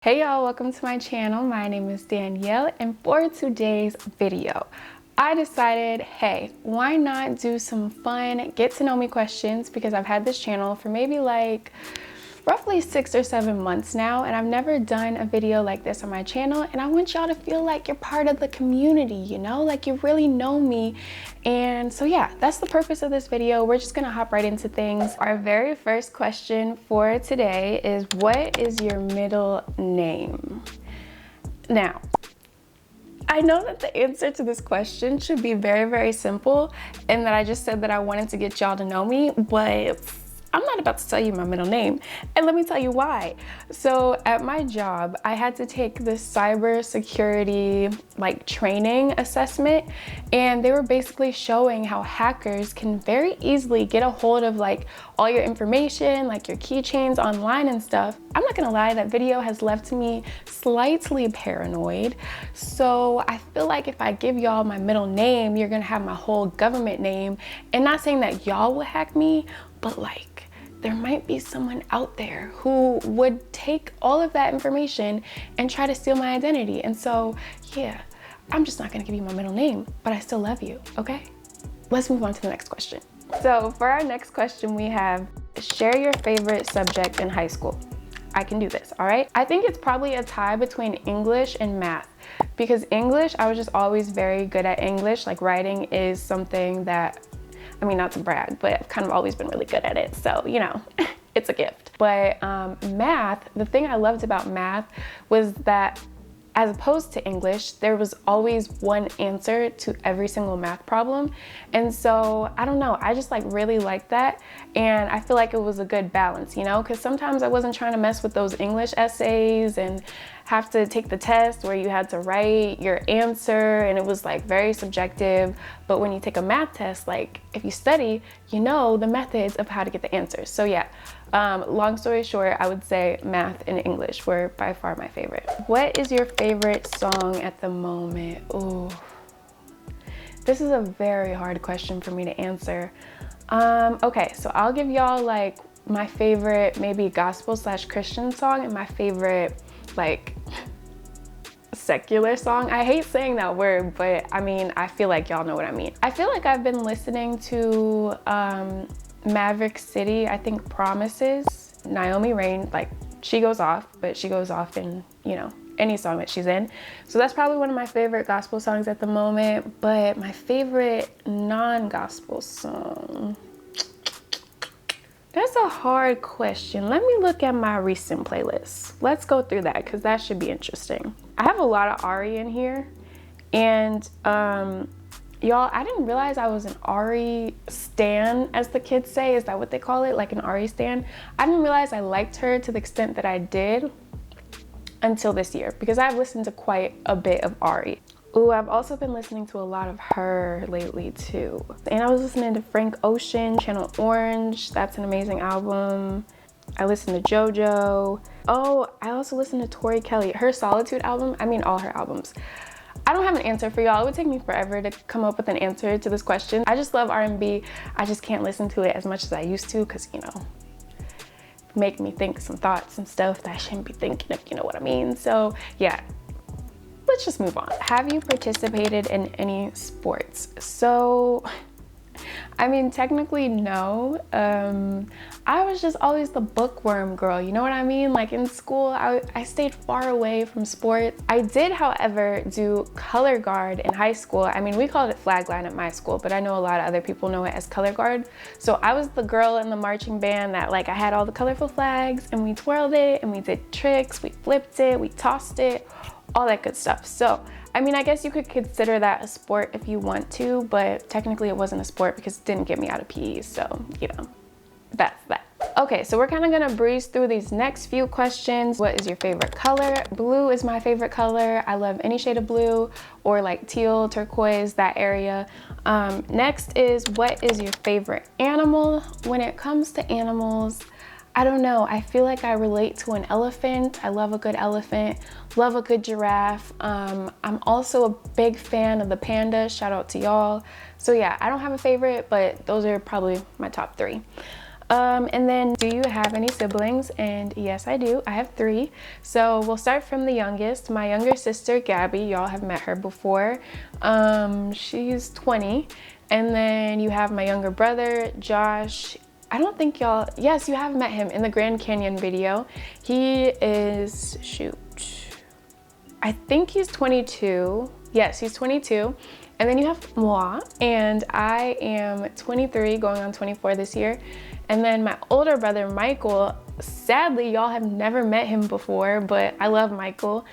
Hey y'all, welcome to my channel. My name is Danielle, and for today's video, I decided, hey, why not do some fun get to know me questions, because I've had this channel for maybe like roughly 6 or 7 months now, and I've never done a video like this on my channel, and I want y'all to feel like you're part of the community, you know, like you really know me. And so yeah, that's the purpose of this video. We're just gonna hop right into things. Our very first question for today is, what is your middle name? Now, I know that the answer to this question should be very, very simple, and that I just said that I wanted to get y'all to know me, but I'm not about to tell you my middle name, and let me tell you why. So at my job, I had to take this cybersecurity training assessment, and they were basically showing how hackers can very easily get a hold of all your information, like your keychains online and stuff. I'm not gonna lie, that video has left me slightly paranoid. So I feel like if I give y'all my middle name, you're gonna have my whole government name. And not saying that y'all will hack me, but there might be someone out there who would take all of that information and try to steal my identity. And so, yeah, I'm just not gonna give you my middle name, but I still love you, okay? Let's move on to the next question. So for our next question, we have, share your favorite subject in high school. I can do this, all right? I think it's probably a tie between English and math, because English, I was just always very good at English. Like, writing is something that, I mean, not to brag, but I've kind of always been really good at it. So, you know, it's a gift. But math, the thing I loved about math was that, as opposed to English, there was always one answer to every single math problem. And so, I don't know, I just really liked that. And I feel like it was a good balance, you know, because sometimes I wasn't trying to mess with those English essays and have to take the test where you had to write your answer, and it was very subjective. But when you take a math test, if you study, you know the methods of how to get the answers. So yeah, long story short, I would say math and English were by far my favorite. What is your favorite song at the moment? Ooh, this is a very hard question for me to answer. Okay, so I'll give y'all my favorite maybe gospel/Christian song and my favorite secular song. I hate saying that word, but I mean, I feel like y'all know what I mean. I feel like I've been listening to Maverick City, I think Promises, Naomi Rain. She goes off, but she goes off in, you know, any song that she's in. So that's probably one of my favorite gospel songs at the moment. But my favorite non-gospel song, that's a hard question. Let me look at my recent playlist. Let's go through that, because that should be interesting. I have a lot of Ari in here, and y'all, I didn't realize I was an Ari stan, as the kids say. Is that what they call it? Like an Ari stan? I didn't realize I liked her to the extent that I did until this year, because I've listened to quite a bit of Ari. Ooh, I've also been listening to a lot of her lately too. And I was listening to Frank Ocean, Channel Orange. That's an amazing album. I listened to JoJo. Oh, I also listened to Tori Kelly, her Solitude album. I mean, all her albums. I don't have an answer for y'all. It would take me forever to come up with an answer to this question. I just love R&B. I just can't listen to it as much as I used to, because, you know, make me think some thoughts and stuff that I shouldn't be thinking, if you know what I mean. So yeah, let's just move on. Have you participated in any sports? So, I mean, technically no. I was just always the bookworm girl, you know what I mean? In school, I stayed far away from sports. I did, however, do color guard in high school. I mean, we called it flag line at my school, but I know a lot of other people know it as color guard. So I was the girl in the marching band that I had all the colorful flags, and we twirled it, and we did tricks, we flipped it, we tossed it, all that good stuff. So, I mean, I guess you could consider that a sport if you want to, but technically it wasn't a sport because it didn't get me out of PE, so, you know, that's that. Okay, so we're kind of gonna breeze through these next few questions. What is your favorite color? Blue is my favorite color. I love any shade of blue, or teal, turquoise, that area. Next is, what is your favorite animal? When it comes to animals, I don't know, I feel like I relate to an elephant. I love a good elephant, love a good giraffe. I'm also a big fan of the panda, shout out to y'all. So yeah, I don't have a favorite, but those are probably my top 3. And then, do you have any siblings? And yes, I do. I have 3. So we'll start from the youngest. My younger sister, Gabby. Y'all have met her before. She's 20. And then you have my younger brother, Josh. I don't think y'all, yes, you have met him in the Grand Canyon video. He is, shoot, I think he's 22. Yes, he's 22. And then you have moi, and I am 23, going on 24 this year. And then my older brother, Michael, sadly, y'all have never met him before, but I love Michael.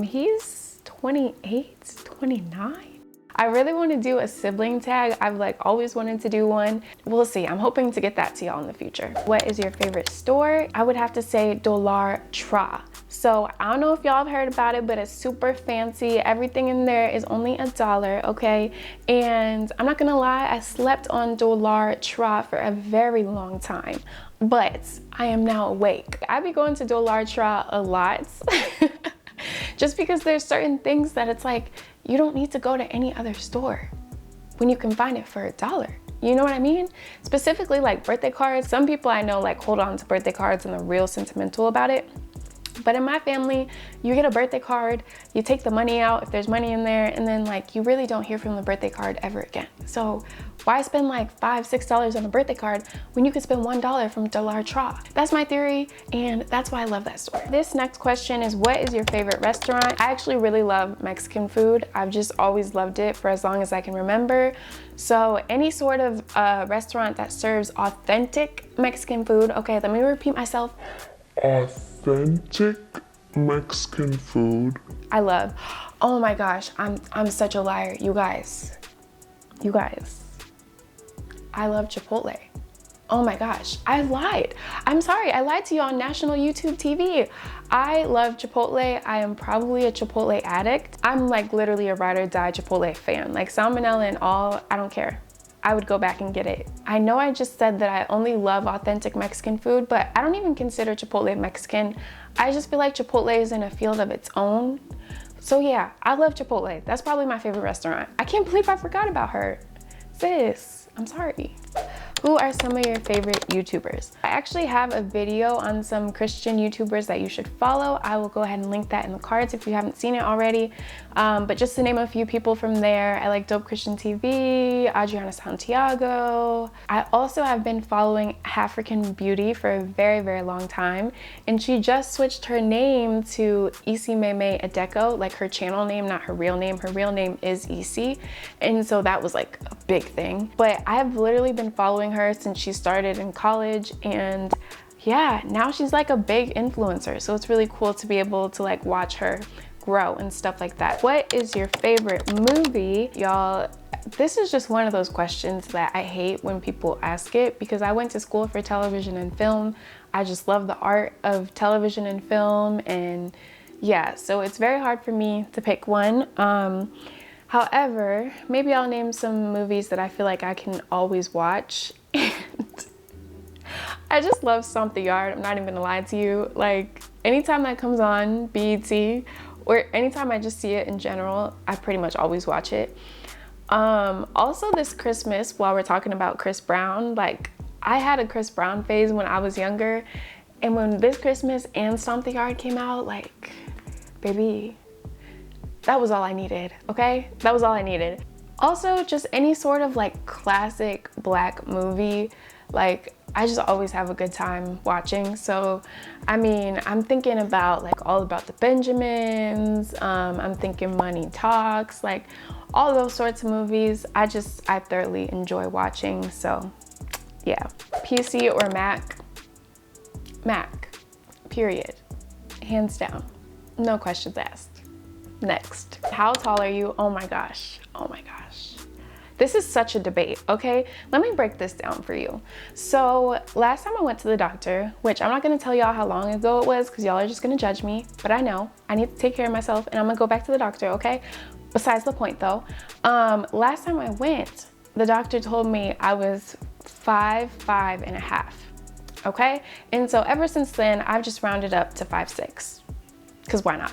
He's 28, 29. I really want to do a sibling tag. I've like always wanted to do one. We'll see. I'm hoping to get that to y'all in the future. What is your favorite store? I would have to say Dollar Tree. So I don't know if y'all have heard about it, but it's super fancy. Everything in there is only $1, okay? And I'm not gonna lie, I slept on Dollar Tree for a very long time, but I am now awake. I be going to Dollar Tree a lot just because there's certain things that it's like, you don't need to go to any other store when you can find it for $1. You know what I mean? Specifically like birthday cards. Some people I know like hold on to birthday cards and they're real sentimental about it. But in my family, you get a birthday card, you take the money out if there's money in there, and then like you really don't hear from the birthday card ever again. So why spend like $5, $6 on a birthday card when you could spend $1 from Dollar Tree? That's my theory, and that's why I love that store. This next question is, what is your favorite restaurant? I actually really love Mexican food. I've just always loved it for as long as I can remember. So any sort of restaurant that serves authentic Mexican food. Okay, let me repeat myself. Authentic Mexican food. I love. Oh my gosh, I'm such a liar, you guys. I love Chipotle. Oh my gosh, I lied. I'm sorry, I lied to you on national YouTube TV. I love Chipotle. I am probably a Chipotle addict. I'm like literally a ride or die Chipotle fan. Like salmonella and all, I don't care. I would go back and get it. I know I just said that I only love authentic Mexican food, but I don't even consider Chipotle Mexican. I just feel like Chipotle is in a field of its own. So yeah, I love Chipotle. That's probably my favorite restaurant. I can't believe I forgot about her. Sis, I'm sorry. Who are some of your favorite YouTubers? I actually have a video on some Christian YouTubers that you should follow. I will go ahead and link that in the cards if you haven't seen it already. But just to name a few people from there, I like Dope Christian TV, Adriana Santiago. I also have been following African Beauty for a very, very long time. And she just switched her name to Isi Meme Adeko, like her channel name, not her real name. Her real name is Isi. And so that was like a big thing. But I have literally been following her since she started in college, and yeah, now she's like a big influencer, so it's really cool to be able to like watch her grow and stuff like that. What is your favorite movie? Y'all, this is just one of those questions that I hate when people ask it, because I went to school for television and film. I just love the art of television and film, and yeah, so it's very hard for me to pick one. However, maybe I'll name some movies that I feel like I can always watch. And I just love Stomp the Yard. I'm not even gonna lie to you. Like anytime that comes on BET, or anytime I just see it in general, I pretty much always watch it. Also this Christmas, while we're talking about Chris Brown, like I had a Chris Brown phase when I was younger. And when this Christmas and Stomp the Yard came out, like, baby, that was all I needed, okay? That was all I needed. Also, just any sort of like classic Black movie, like I just always have a good time watching. So, I mean, I'm thinking about like All About the Benjamins, I'm thinking Money Talks, like all those sorts of movies. I thoroughly enjoy watching, so yeah. PC or Mac? Mac, period, hands down, no questions asked. Next, how tall are you? Oh my gosh, oh my gosh. This is such a debate, okay? Let me break this down for you. So last time I went to the doctor, which I'm not gonna tell y'all how long ago it was because y'all are just gonna judge me, but I know I need to take care of myself and I'm gonna go back to the doctor, okay? Besides the point though, last time I went, the doctor told me I was 5'5.5", okay? And so ever since then, I've just rounded up to 5'6", because why not?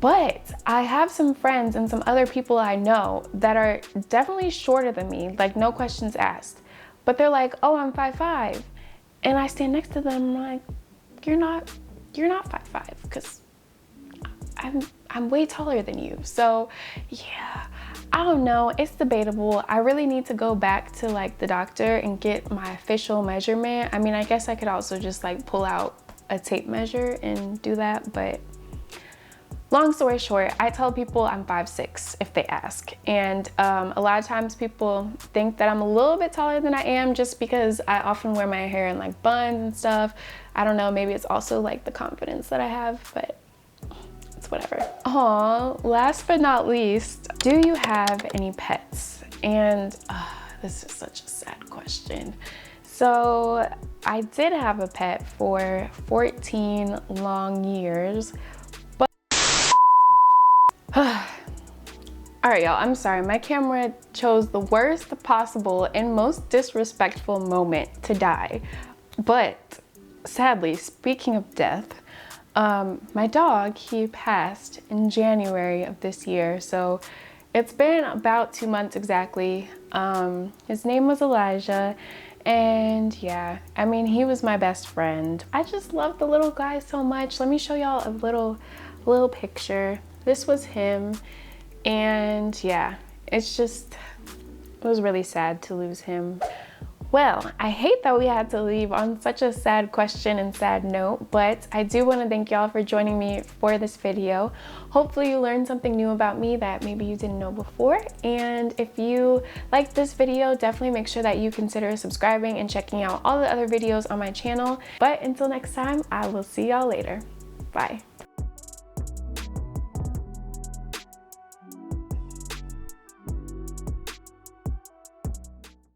But I have some friends and some other people I know that are definitely shorter than me, like no questions asked. but they're like, oh, I'm 5'5". And I stand next to them, I'm like, you're not 5'5", because I'm way taller than you. So yeah, I don't know, it's debatable. I really need to go back to like the doctor and get my official measurement. I mean, I guess I could also just like pull out a tape measure and do that, but long story short, I tell people I'm 5'6" if they ask. And a lot of times people think that I'm a little bit taller than I am just because I often wear my hair in like buns and stuff. I don't know, maybe it's also like the confidence that I have, but it's whatever. Aw, last but not least, do you have any pets? And this is such a sad question. So I did have a pet for 14 long years. All right, y'all, I'm sorry. My camera chose the worst possible and most disrespectful moment to die. But sadly, speaking of death, my dog, he passed in January of this year. So it's been about 2 months exactly. His name was Elijah. And yeah, I mean, he was my best friend. I just love the little guy so much. Let me show y'all a little picture. This was him, and yeah, it was really sad to lose him. Well, I hate that we had to leave on such a sad question and sad note, but I do want to thank y'all for joining me for this video. Hopefully you learned something new about me that maybe you didn't know before, and if you liked this video, definitely make sure that you consider subscribing and checking out all the other videos on my channel. But until next time, I will see y'all later. Bye.